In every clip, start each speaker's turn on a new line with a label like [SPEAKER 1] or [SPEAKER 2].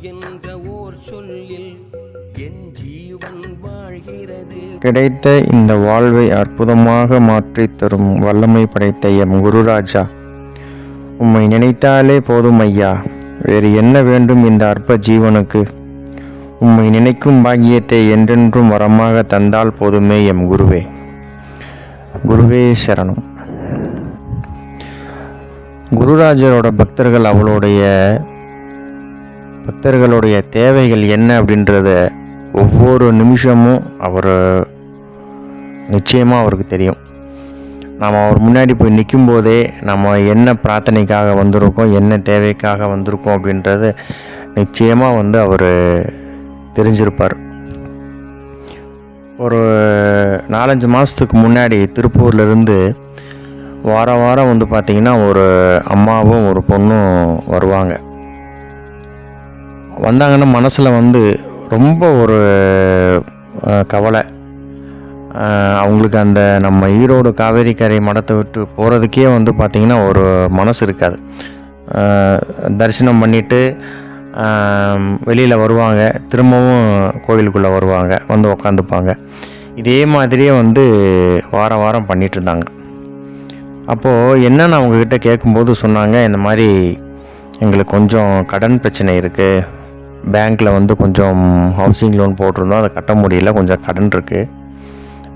[SPEAKER 1] என்ற ஓர் சொல்லில் என் ஜீவன் வாழ்கிறது.
[SPEAKER 2] கிடைத்த இந்த வாழ்வை அற்புதமாக மாற்றித் தரும் வல்லமை படைத்த எம் குருராஜா, உம்மை நினைத்தாலே போதும் ஐயா, வேறு என்ன வேண்டும் இந்த அற்ப ஜீவனுக்கு? உம்மை நினைக்கும் பாக்கியத்தை என்றென்றும் வரமாக தந்தால் போதுமே எம் குருவே. குருவே சரணம். குருராஜரோட பக்தர்களுடைய தேவைகள் என்ன அப்படின்றத ஒவ்வொரு நிமிஷமும் நிச்சயமாக அவருக்கு தெரியும். நாம் அவர் முன்னாடி போய் நிற்கும் போதே நம்ம என்ன பிரார்த்தனைக்காக வந்திருக்கோம், என்ன தேவைக்காக வந்திருக்கோம் அப்படின்றது நிச்சயமாக அவர் தெரிஞ்சிருப்பார். ஒரு 4-5 மாதத்துக்கு முன்னாடி திருப்பூர்லேருந்து வாரம் பார்த்திங்கன்னா ஒரு அம்மாவும் ஒரு பொண்ணும் வருவாங்க. வந்தாங்கன்னா மனசில் ரொம்ப ஒரு கவலை. அவங்களுக்கு அந்த நம்ம ஈரோடு காவேரி கரை மடத்தை விட்டு போகிறதுக்கே பார்த்திங்கன்னா ஒரு மனசு இருக்காது. தரிசனம் பண்ணிவிட்டு வெளியில் வருவாங்க, திரும்பவும் கோவிலுக்குள்ளே வருவாங்க, உக்காந்துப்பாங்க. இதே மாதிரியே வாரம் பண்ணிகிட்டு இருந்தாங்க. அப்போது என்னென்னு அவங்கக்கிட்ட கேட்கும்போது சொன்னாங்க, இந்த மாதிரி எங்களுக்கு கொஞ்சம் கடன் பிரச்சனை இருக்குது, பேங்க்கில் கொஞ்சம் ஹவுசிங் லோன் போட்டிருந்தோம், அதை கட்ட முடியல, கொஞ்சம் கடன் இருக்குது,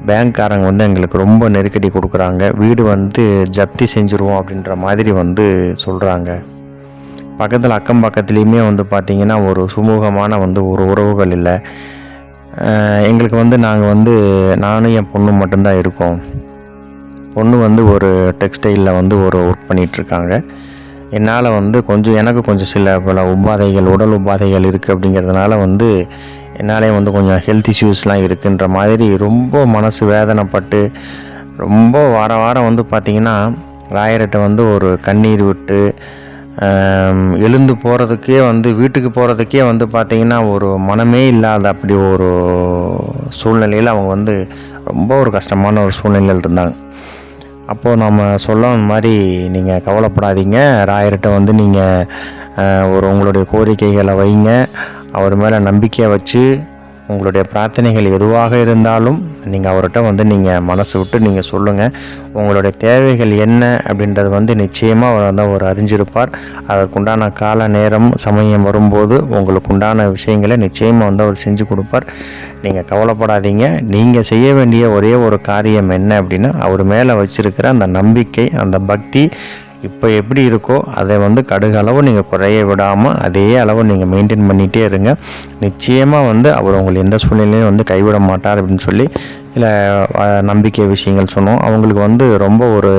[SPEAKER 2] பேங்க்காரங்க எங்களுக்கு ரொம்ப நெருக்கடி கொடுக்குறாங்க, வீடு ஜப்தி செஞ்சுருவோம் அப்படின்ற மாதிரி சொல்கிறாங்க. பக்கத்தில் அக்கம் பக்கத்துலேயுமே பார்த்திங்கன்னா ஒரு சுமூகமான ஒரு உறவுகள் இல்லை. எங்களுக்கு நாங்கள் நானும் என் பொண்ணு மட்டும்தான் இருக்கோம். பொண்ணு ஒரு டெக்ஸ்டைலில் ஒரு ஒர்க் பண்ணிகிட்ருக்காங்க. என்னால் எனக்கு கொஞ்சம் சில பல உடல் உபாதைகள் இருக்குது அப்படிங்கிறதுனால என்னாலே கொஞ்சம் ஹெல்த் இஷ்யூஸ்லாம் இருக்குன்ற மாதிரி ரொம்ப மனசு வேதனைப்பட்டு ரொம்ப வாரம் பார்த்திங்கன்னா ராயர்கிட்ட ஒரு கண்ணீர் விட்டு எழுந்து போகிறதுக்கே வீட்டுக்கு போகிறதுக்கே பார்த்திங்கன்னா ஒரு மனமே இல்லாத அப்படி ஒரு சூழ்நிலையில் அவங்க ரொம்ப ஒரு கஷ்டமான ஒரு சூழ்நிலையில் இருந்தாங்க. அப்போது நம்ம சொல்ல இந்த மாதிரி நீங்கள் கவலைப்படாதீங்க, ராயர்கிட்ட நீங்கள் உங்களுடைய கோரிக்கைகளை வைங்க, அவர் மேலே நம்பிக்கையை வச்சு உங்களுடைய பிரார்த்தனைகள் எதுவாக இருந்தாலும் நீங்கள் அவர்கிட்ட நீங்கள் மனசு விட்டு நீங்கள் சொல்லுங்கள். உங்களுடைய தேவைகள் என்ன அப்படின்றது நிச்சயமாக அவர் அவர் அறிஞ்சிருப்பார். அதற்குண்டான கால நேரம் சமயம் வரும்போது உங்களுக்கு உண்டான விஷயங்களை நிச்சயமாக அவர் செஞ்சு கொடுப்பார். நீங்கள் கவலைப்படாதீங்க. நீங்கள் செய்ய வேண்டிய ஒரே ஒரு காரியம் என்ன அப்படின்னா, அவர் மேலே வச்சுருக்கிற அந்த நம்பிக்கை, அந்த பக்தி இப்போ எப்படி இருக்கோ அதை கடுகளவு நீங்கள் குறைய விடாமல் அதே அளவு நீங்கள் மெயின்டைன் பண்ணிகிட்டே இருங்க. நிச்சயமாக அவர் உங்களை எந்த சூழ்நிலையும் கைவிட மாட்டார் அப்படின்னு சொல்லி இல்லை நம்பிக்கை விஷயங்கள் சொன்னோம். அவங்களுக்கு ரொம்ப ஒரு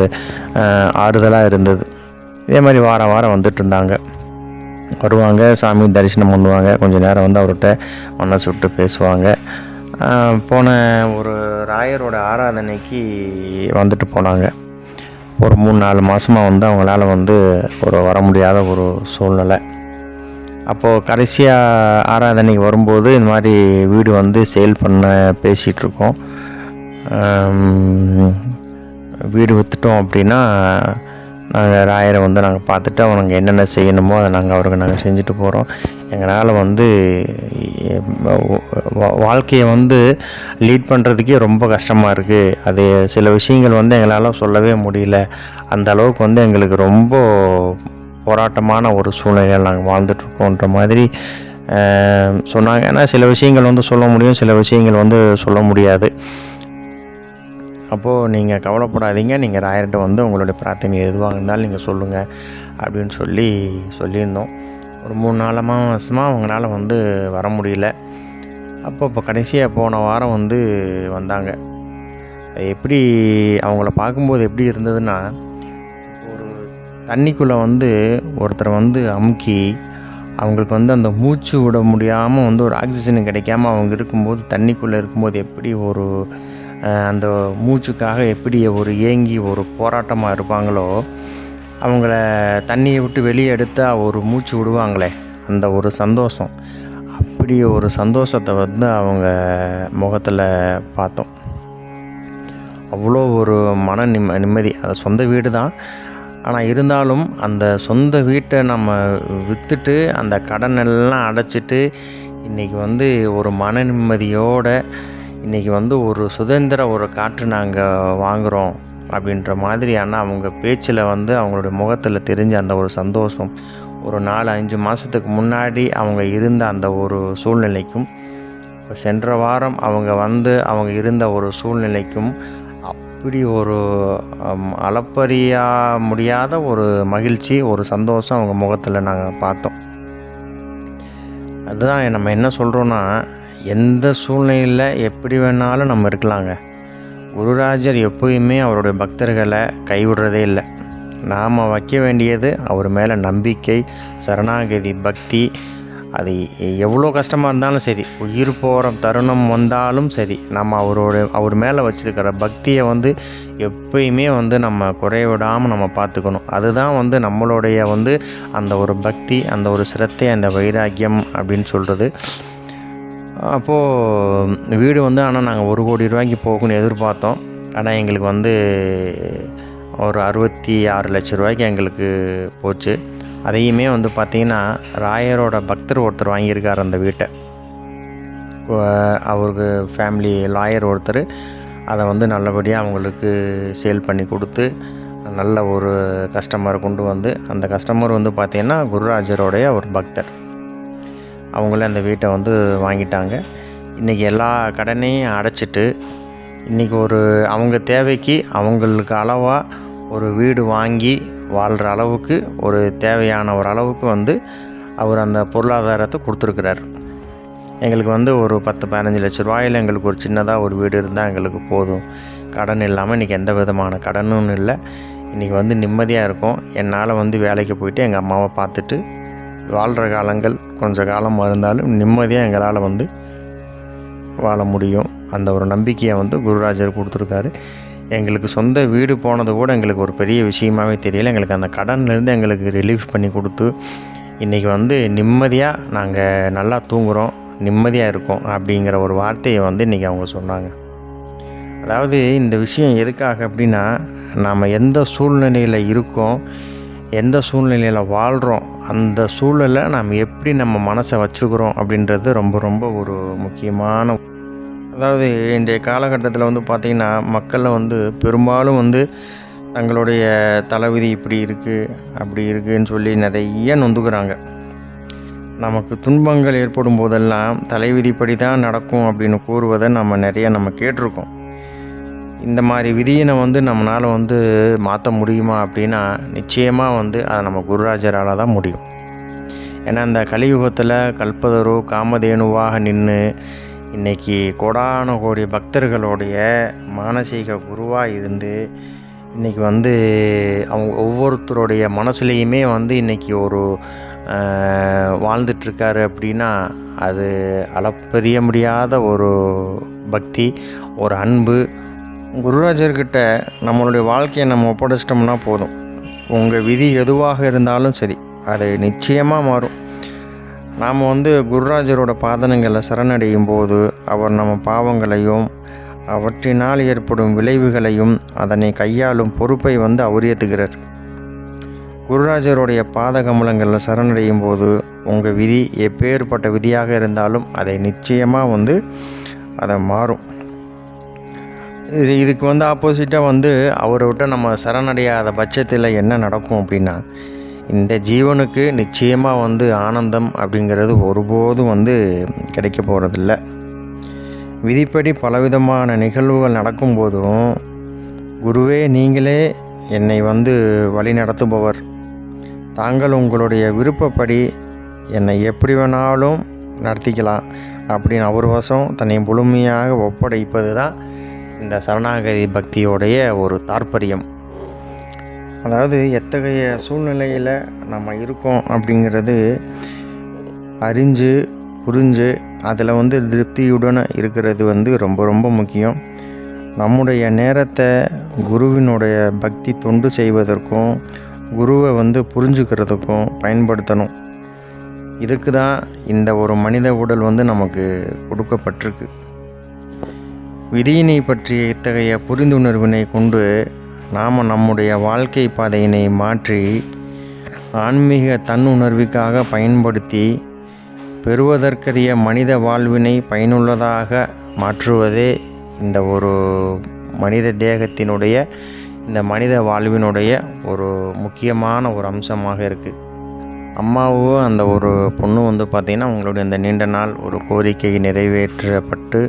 [SPEAKER 2] ஆறுதலாக இருந்தது. இதே மாதிரி வாரம் வந்துட்டு இருந்தாங்க. வருவாங்க, சாமி தரிசனம் பண்ணுவாங்க, கொஞ்சம் நேரம் அவர்கிட்ட மனசு விட்டு பேசுவாங்க. போன ஒரு ராயரோட ஆராதனைக்கு வந்துட்டு போனாங்க. ஒரு 3-4 மாதமாக அவங்களால வர முடியாத ஒரு சூழ்நிலை. அப்போது கடைசியாக ஆராதனைக்கு வரும்போது இந்த மாதிரி வீடு சேல் பண்ண பேசிகிட்ருக்கோம். வீடு விற்றுட்டோம் அப்படின்னா நாங்கள் ராயரை நாங்கள் பார்த்துட்டு அவனுங்க என்னென்ன செய்யணுமோ அதை அவருக்கு செஞ்சுட்டு போகிறோம். எங்களால் வாழ்க்கையை லீட் பண்ணுறதுக்கே ரொம்ப கஷ்டமாக இருக்குது. அது சில விஷயங்கள் எங்களால் சொல்லவே முடியல. அந்த அளவுக்கு எங்களுக்கு ரொம்ப போராட்டமான ஒரு சூழ்நிலையில் நாங்கள் வாழ்ந்துட்டுருக்கோன்ற மாதிரி சொன்னாங்க. ஏன்னா சில விஷயங்கள் சொல்ல முடியும், சில விஷயங்கள் சொல்ல முடியாது. அப்போது நீங்கள் கவலைப்படாதீங்க, நீங்கள் ராயர்கிட்ட உங்களுடைய பிரார்த்தனை எதுவாக இருந்தாலும் நீங்கள் சொல்லுங்கள் அப்படின்னு சொல்லியிருந்தோம். ஒரு 3-4 மாதமாக அவங்களால வர முடியல. இப்போ கடைசியாக போன வாரம் வந்தாங்க. எப்படி அவங்கள பார்க்கும்போது எப்படி இருந்ததுன்னா, ஒரு தண்ணிக்குள்ளே ஒருத்தர் அமுக்கி அவங்களுக்கு அந்த மூச்சு விட முடியாமல் ஒரு ஆக்சிஜன் கிடைக்காம அவங்க இருக்கும்போது, தண்ணிக்குள்ளே இருக்கும்போது எப்படி ஒரு அந்த மூச்சுக்காக எப்படி ஒரு ஏங்கி ஒரு போராட்டமாக இருப்பாங்களோ, அவங்கள தண்ணியை விட்டு வெளியே எடுத்தால் ஒரு மூச்சு விடுவாங்களே, அந்த ஒரு சந்தோஷம், அப்படி ஒரு சந்தோஷத்தை அவங்க முகத்தில் பார்த்தோம். அவ்வளோ ஒரு நிம்மதி. அது சொந்த வீடு தான், ஆனால் இருந்தாலும் அந்த சொந்த வீட்டை நம்ம விற்றுட்டு அந்த கடன் எல்லாம் அடைச்சிட்டு இன்றைக்கி வந்து ஒரு மன நிம்மதியோடு இன்றைக்கி வந்து ஒரு சுதந்திர ஒரு காற்று நாங்கள் வாங்குகிறோம் அப்படின்ற மாதிரியான அவங்க பேச்சில் வந்து அவங்களுடைய முகத்தில் தெரிஞ்ச அந்த ஒரு சந்தோஷம், ஒரு 4-5 மாதத்துக்கு முன்னாடி அவங்க இருந்த அந்த ஒரு சூழ்நிலைக்கும் இப்போ சென்ற வாரம் அவங்க இருந்த ஒரு சூழ்நிலைக்கும் அப்படி ஒரு அளப்பறியா முடியாத ஒரு மகிழ்ச்சி, ஒரு சந்தோஷம் அவங்க முகத்தில் நாங்கள் பார்த்தோம். அதுதான் நம்ம என்ன சொல்கிறோன்னா, எந்த சூழ்நிலையில் எப்படி வேணாலும் நம்ம இருக்கலாங்க. குருராஜர் எப்போயுமே அவருடைய பக்தர்களை கைவிடுறதே இல்லை. நாம் வைக்க வேண்டியது அவர் மேலே நம்பிக்கை, சரணாகதி, பக்தி. அது எவ்வளோ கஷ்டமாக இருந்தாலும் சரி, உயிர் போகிற தருணம் வந்தாலும் சரி, நம்ம அவர் மேலே வச்சுருக்கிற பக்தியை வந்து எப்பயுமே வந்து நம்ம குறைவிடாமல் நம்ம பார்த்துக்கணும். அதுதான் வந்து நம்மளுடைய வந்து அந்த ஒரு பக்தி, அந்த ஒரு சிரத்தை, அந்த வைராக்கியம் அப்படின்னு சொல்கிறது. அப்போது வீடு வந்து ஆனால் நாங்கள் 1 கோடி ரூபாய்க்கு போகணும்னு எதிர்பார்த்தோம். ஆனால் எங்களுக்கு வந்து ஒரு 66 லட்ச ரூபாய்க்கு எங்களுக்கு போச்சு. அதையுமே வந்து பார்த்திங்கன்னா, ராயரோட பக்தர் ஒருத்தர் வாங்கியிருக்கார் அந்த வீட்டை. அவருக்கு ஃபேமிலி லாயர் ஒருத்தர் அதை வந்து நல்லபடியாக அவங்களுக்கு சேல் பண்ணி கொடுத்து நல்ல ஒரு கஸ்டமரை கொண்டு வந்து, அந்த கஸ்டமர் வந்து பார்த்திங்கன்னா குருராஜருடைய ஒரு பக்தர். அவங்களே அந்த வீட்டை வந்து வாங்கிட்டாங்க. இன்றைக்கி எல்லா கடனையும் அடைச்சிட்டு இன்றைக்கி அவங்க தேவைக்கு அவங்களுக்கு அளவாக ஒரு வீடு வாங்கி வாழ்கிற அளவுக்கு ஒரு தேவையான ஒரு அளவுக்கு வந்து அவர் அந்த பொருளாதாரத்தை கொடுத்துருக்கிறார். எங்களுக்கு வந்து ஒரு 10-15 லட்ச ரூபாயில் எங்களுக்கு ஒரு சின்னதாக ஒரு வீடு இருந்தால் எங்களுக்கு போதும். கடன் இல்லாமல் இன்றைக்கி எந்த விதமான கடனும் இல்லை. இன்றைக்கி வந்து நிம்மதியாக இருக்கும். என்னால் வந்து வேலைக்கு போயிட்டு எங்கள் அம்மாவை பார்த்துட்டு வாழ்கிற காலங்கள் கொஞ்சம் காலமாக இருந்தாலும் நிம்மதியாக எங்களால் வந்து வாழ முடியும். அந்த ஒரு நம்பிக்கையை வந்து குருராஜர் கொடுத்துருக்காரு. எங்களுக்கு சொந்த வீடு போனது கூட எங்களுக்கு ஒரு பெரிய விஷயமாகவே தெரியல. எங்களுக்கு அந்த கடன்லேருந்து எங்களுக்கு ரிலீஃப் பண்ணி கொடுத்து இன்றைக்கி வந்து நிம்மதியாக நாங்கள் நல்லா தூங்குகிறோம், நிம்மதியாக இருக்கோம் அப்படிங்கிற ஒரு வார்த்தையை வந்து இன்றைக்கி அவங்க சொன்னாங்க. அதாவது இந்த விஷயம் எதுக்காக அப்படின்னா, நாம் எந்த சூழ்நிலையில் இருக்கோம், எந்த சூழ்நிலையில் வாழ்கிறோம், அந்த சூழலை நாம் எப்படி நம்ம மனசை வச்சுக்கிறோம் அப்படின்றது ரொம்ப ரொம்ப ஒரு முக்கியமான. அதாவது இன்றைய காலகட்டத்தில் வந்து பார்த்திங்கன்னா, மக்களில் வந்து பெரும்பாலும் வந்து தங்களுடைய தலைவிதி இப்படி இருக்குது அப்படி இருக்குதுன்னு சொல்லி நிறைய நொந்துக்கிறாங்க. நமக்கு துன்பங்கள் ஏற்படும் போதெல்லாம் தலைவிதிப்படி தான் நடக்கும் அப்படின்னு கூறுவதை நம்ம கேட்டிருக்கோம். இந்த மாதிரி விதியினை வந்து நம்மளால் வந்து மாற்ற முடியுமா அப்படின்னா, நிச்சயமாக வந்து அதை நம்ம குருராஜரால் தான் முடியும். ஏன்னா இந்த கலியுகத்தில் கல்பதரு காமதேனுவாக நின்று இன்றைக்கி கோடான கோடி பக்தர்களுடைய மானசீக குருவாக இருந்து இன்றைக்கி வந்து அவங்க ஒவ்வொருத்தருடைய மனசுலேயுமே வந்து இன்றைக்கி ஒரு வாழ்ந்துட்டுருக்காரு அப்படின்னா, அது அளப்பரிய முடியாத ஒரு பக்தி, ஒரு அன்பு. குருராஜர்கிட்ட நம்மளுடைய வாழ்க்கையை நம்ம ஒப்படைச்சிட்டோம்னா போதும். உங்கள் விதி எதுவாக இருந்தாலும் சரி, அது நிச்சயமாக மாறும். நாம் வந்து குருராஜரோட பாதனங்களை சரணடையும் போது அவர் நம்ம பாவங்களையும் அவற்றினால் ஏற்படும் விளைவுகளையும் அதனை கையாளும் பொறுப்பை வந்து அவர் ஏற்றுக்கிறார். குருராஜருடைய பாத கமலங்களில் சரணடையும் போது உங்கள் விதி எப்பேற்பட்ட விதியாக இருந்தாலும் அதை நிச்சயமாக வந்து அதை மாறும். இதுக்கு வந்து ஆப்போசிட்டாக வந்து அவரை விட்டு நம்ம சரணடையாத பட்சத்தில் என்ன நடக்கும் அப்படின்னா, இந்த ஜீவனுக்கு நிச்சயமாக வந்து ஆனந்தம் அப்படிங்கிறது ஒருபோதும் வந்து கிடைக்க போகிறதில்ல. விதிப்படி பலவிதமான நிகழ்வுகள் நடக்கும்போதும், குருவே நீங்களே என்னை வந்து வழி நடத்துபவர், தாங்கள் உங்களுடைய விருப்பப்படி என்னை எப்படி வேணாலும் நடத்திக்கலாம் அப்படின்னு அவர் வசம் தன்னை முழுமையாக ஒப்படைப்பது தான் இந்த சரணாகதி பக்தியோடைய ஒரு தாற்பயம். அதாவது எத்தகைய சூழ்நிலையில் நம்ம இருக்கோம் அப்படிங்கிறது அறிஞ்சு புரிஞ்சு அதில் வந்து திருப்தியுடன் இருக்கிறது வந்து ரொம்ப ரொம்ப முக்கியம். நம்முடைய நேரத்தை குருவினுடைய பக்தி தொண்டு செய்வதற்கும் குருவை வந்து புரிஞ்சுக்கிறதுக்கும் பயன்படுத்தணும். இதுக்கு தான் இந்த ஒரு மனித உடல் வந்து நமக்கு கொடுக்கப்பட்டிருக்கு. விதியினை பற்றிய இத்தகைய புரிந்துணர்வினை கொண்டு நாம் நம்முடைய வாழ்க்கை பாதையினை மாற்றி ஆன்மீக தன்னுணர்வுக்காக பயன்படுத்தி பெறுவதற்கரிய மனித வாழ்வினை பயனுள்ளதாக மாற்றுவதே இந்த ஒரு மனித தேகத்தினுடைய இந்த மனித வாழ்வினுடைய ஒரு முக்கியமான ஒரு அம்சமாக இருக்குது. அம்மாவும் அந்த ஒரு பொண்ணு பார்த்திங்கன்னா அவங்களுடைய இந்த நீண்ட நாள் ஒரு கோரிக்கை நிறைவேற்றப்பட்டு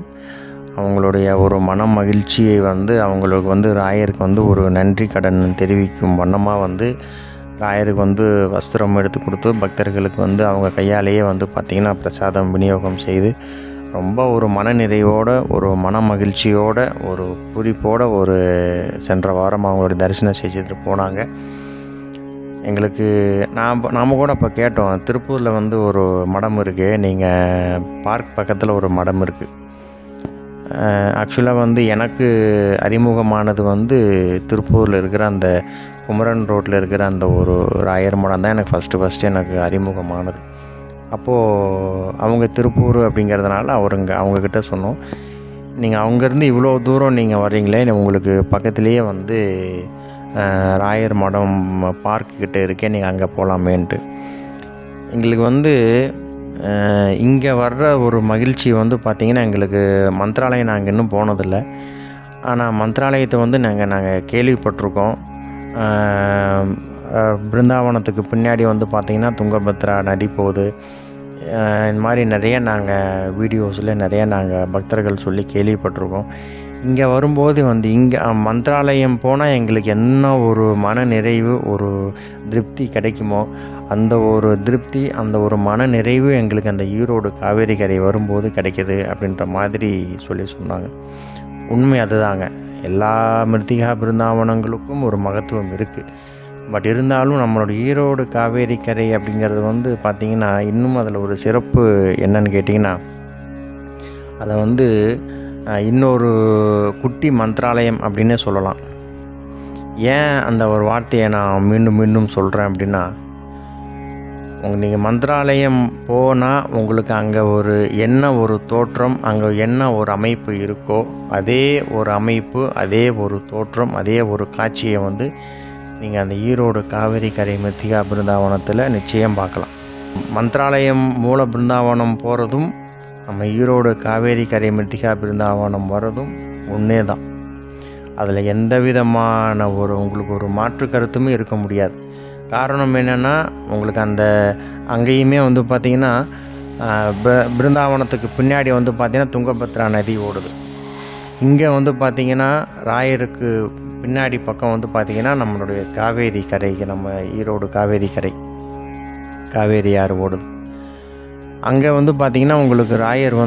[SPEAKER 2] அவங்களுடைய ஒரு மன மகிழ்ச்சியை அவங்களுக்கு ராயருக்கு ஒரு நன்றி கடன் தெரிவிக்கும் வண்ணமாக ராயருக்கு வஸ்திரம் எடுத்து கொடுத்து பக்தர்களுக்கு அவங்க கையாலேயே பார்த்திங்கன்னா பிரசாதம் விநியோகம் செய்து ரொம்ப ஒரு மன நிறைவோட ஒரு மன மகிழ்ச்சியோட ஒரு பூரிப்போட சென்ற வாரம் அவங்களுடைய தரிசனம் செஞ்சுட்டு போனாங்க. எங்களுக்கு நாம் கூட அப்போ கேட்டோம், திருப்பூரில் ஒரு மடம் இருக்குது, நீங்கள் பார்க் பக்கத்தில் ஒரு மடம் இருக்குது. ஆக்சுவலாக எனக்கு அறிமுகமானது திருப்பூரில் இருக்கிற அந்த குமரன் ரோட்டில் இருக்கிற அந்த ஒரு ராயர் மடம் தான் எனக்கு ஃபஸ்ட்டு எனக்கு அறிமுகமானது. அப்போது அவங்க திருப்பூர் அப்படிங்கிறதுனால அவங்கக்கிட்ட சொன்னோம், நீங்கள் அங்கேருந்து இவ்வளோ தூரம் நீங்கள் வர்றீங்களே, உங்களுக்கு பக்கத்துலேயே ராயர் மடம் பார்க்கிட்ட இருக்கே, நீங்கள் அங்கே போகலாமேன்ட்டு. எங்களுக்கு இங்கே வர்ற ஒரு மகிழ்ச்சி பார்த்திங்கன்னா எங்களுக்கு மந்த்ராலயம் நாங்கள் இன்னும் போனதில்லை. ஆனால் மந்த்ராலயத்தை நாங்கள் கேள்விப்பட்டிருக்கோம். பிருந்தாவனத்துக்கு பின்னாடி பார்த்திங்கன்னா துங்கபத்ரா நதி போகுது. இந்த மாதிரி நிறைய நாங்கள் வீடியோஸில் நிறைய நாங்கள் பக்தர்கள் சொல்லி கேள்விப்பட்டிருக்கோம். இங்கே வரும்போது இங்கே மந்த்ராலயம் போனால் எங்களுக்கு என்ன ஒரு மன நிறைவு ஒரு திருப்தி கிடைக்குமோ அந்த ஒரு திருப்தி அந்த ஒரு மன நிறைவு எங்களுக்கு அந்த ஈரோடு காவேரி கரை வரும்போது கிடைக்கிது அப்படின்ற மாதிரி சொன்னாங்க. உண்மை அதுதாங்க. எல்லா மிருத்திகா பிருந்தாவனங்களுக்கும் ஒரு மகத்துவம் இருக்குது. பட் இருந்தாலும் நம்மளோட ஈரோடு காவேரி கரை அப்படிங்கிறது பார்த்திங்கன்னா இன்னும் அதில் ஒரு சிறப்பு என்னன்னு கேட்டிங்கன்னா, அதை இன்னொரு குட்டி மந்த்ராலயம் அப்படின்னே சொல்லலாம். ஏன் அந்த ஒரு வார்த்தையை நான் மீண்டும் மீண்டும் சொல்கிறேன் அப்படின்னா, நீங்கள் மந்த்ராலயம் போனால் உங்களுக்கு அங்கே என்ன ஒரு தோற்றம், அங்கே என்ன ஒரு அமைப்பு இருக்கோ அதே ஒரு அமைப்பு அதே ஒரு தோற்றம் அதே ஒரு காட்சியை நீங்கள் அந்த ஈரோடு காவேரி கரை மிருத்திகா பிருந்தாவனத்தில் நிச்சயம் பார்க்கலாம். மந்த்ராலயம் மூல பிருந்தாவனம் போகிறதும் நம்ம ஈரோடு காவேரி கரை மிருத்திகா பிருந்தாவனம் வர்றதும் ஒன்றே தான். அதில் எந்த விதமான உங்களுக்கு ஒரு மாற்று கருத்துமே இருக்க முடியாது. காரணம் என்னென்னா, உங்களுக்கு அங்கேயுமே பார்த்திங்கன்னா பிருந்தாவனத்துக்கு பின்னாடி பார்த்திங்கன்னா துங்கபத்ரா நதி ஓடுது. இங்கே பார்த்திங்கன்னா ராயருக்கு பின்னாடி பக்கம் பார்த்திங்கன்னா நம்மளுடைய காவேரி கரைக்கு நம்ம ஈரோடு காவேரி கரை காவேரி ஆறு ஓடுது. அங்கே பார்த்திங்கன்னா உங்களுக்கு ராயர்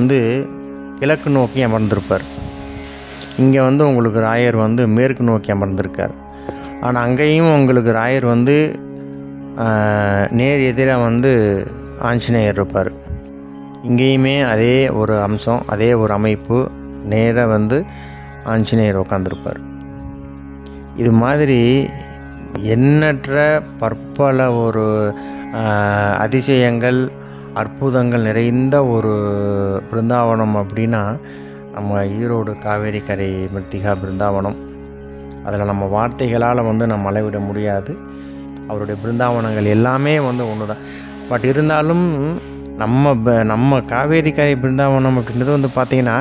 [SPEAKER 2] கிழக்கு நோக்கி அமர்ந்திருப்பார். இங்கே உங்களுக்கு ராயர் மேற்கு நோக்கி அமர்ந்திருக்கார். ஆனால் அங்கேயும் உங்களுக்கு ராயர் நேர் எதிராக ஆஞ்சநேயர் இருப்பார். இங்கேயுமே அதே ஒரு அம்சம் அதே ஒரு அமைப்பு, நேராக ஆஞ்சநேயர் உட்காந்துருப்பார். இது மாதிரி எண்ணற்ற பற்பல ஒரு அதிசயங்கள் அற்புதங்கள் நிறைந்த ஒரு பிருந்தாவனம் அப்படின்னா நம்ம ஈரோடு காவேரி கரை மிருத்திகா பிருந்தாவனம். அதில் நம்ம வார்த்தைகளால் நம்ம அளவிட முடியாது. அவருடைய பிருந்தாவனங்கள் எல்லாமே ஒன்று தான். பட் இருந்தாலும் நம்ம காவேரி கரை பிருந்தாவனம் அப்படின்றது பார்த்திங்கன்னா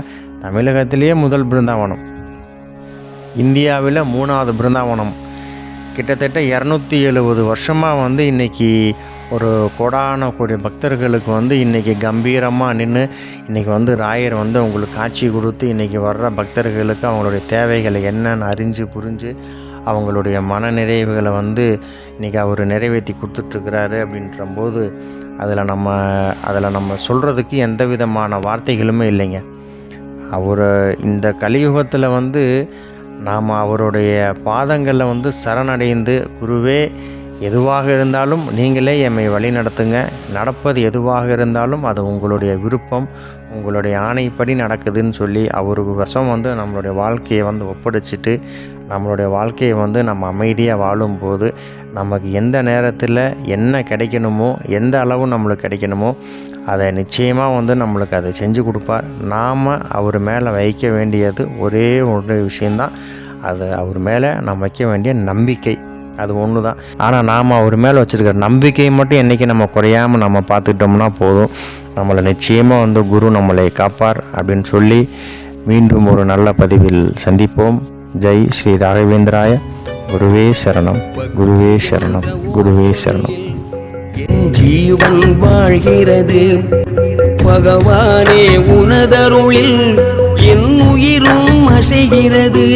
[SPEAKER 2] தமிழகத்திலேயே முதல் பிருந்தாவனம், இந்தியாவில் 3வது பிருந்தாவனம். கிட்டத்தட்ட 270 வருஷமாக இன்றைக்கி ஒரு கோடான கோடி பக்தர்களுக்கு இன்றைக்கி கம்பீரமாக நின்று இன்றைக்கி ராயர் உங்களுக்கு காட்சி கொடுத்து இன்றைக்கி வர்ற பக்தர்களுக்கு அவங்களுடைய தேவைகளை என்னென்னு அறிஞ்சு புரிஞ்சு அவங்களுடைய மன நிறைவுகளை இன்றைக்கி அவர் நிறைவேற்றி கொடுத்துட்ருக்கிறாரு அப்படின்றம்போது அதில் நம்ம சொல்கிறதுக்கு எந்த விதமான வார்த்தைகளுமே இல்லைங்க. அவர் இந்த கலியுகத்தில் நாம் அவருடைய பாதங்களில் சரணடைந்து, குருவே எதுவாக இருந்தாலும் நீங்களே எம்மை வழி நடத்துங்க, நடப்பது எதுவாக இருந்தாலும் அது உங்களுடைய விருப்பம், உங்களுடைய ஆணைப்படி நடக்குதுன்னு சொல்லி அவருக்கு வசம் நம்மளுடைய வாழ்க்கையை ஒப்படைச்சிட்டு நம்மளுடைய வாழ்க்கையை நம்ம அமைதியாக வாழும்போது நமக்கு எந்த நேரத்தில் என்ன கிடைக்கணுமோ எந்த அளவு நம்மளுக்கு கிடைக்கணுமோ அதை நிச்சயமாக நம்மளுக்கு அதை செஞ்சு கொடுப்பார். நாம் அவர் மேலே வைக்க வேண்டியது ஒரே ஒரு விஷயந்தான், அது அவர் மேலே நாம் வைக்க வேண்டிய நம்பிக்கை, அது ஒன்று தான். ஆனால் நாம் அவர் மேலே வச்சுருக்கிற நம்பிக்கையை மட்டும் என்றைக்கு நம்ம குறையாமல் நம்ம பார்த்துக்கிட்டோம்னா போதும், நம்மளை நிச்சயமாக குரு நம்மளை காப்பார் அப்படின்னு சொல்லி மீண்டும் ஒரு நல்ல பதிவில் சந்திப்போம். ஜெய் ஸ்ரீ ராகவேந்திராய. குருவே சரணம், குருவே சரணம், குருவே சரணம்.
[SPEAKER 1] என் ஜீவன் வாழ்கிறது பகவானே உனதருளில், என் உயிரும் அசைகிறது.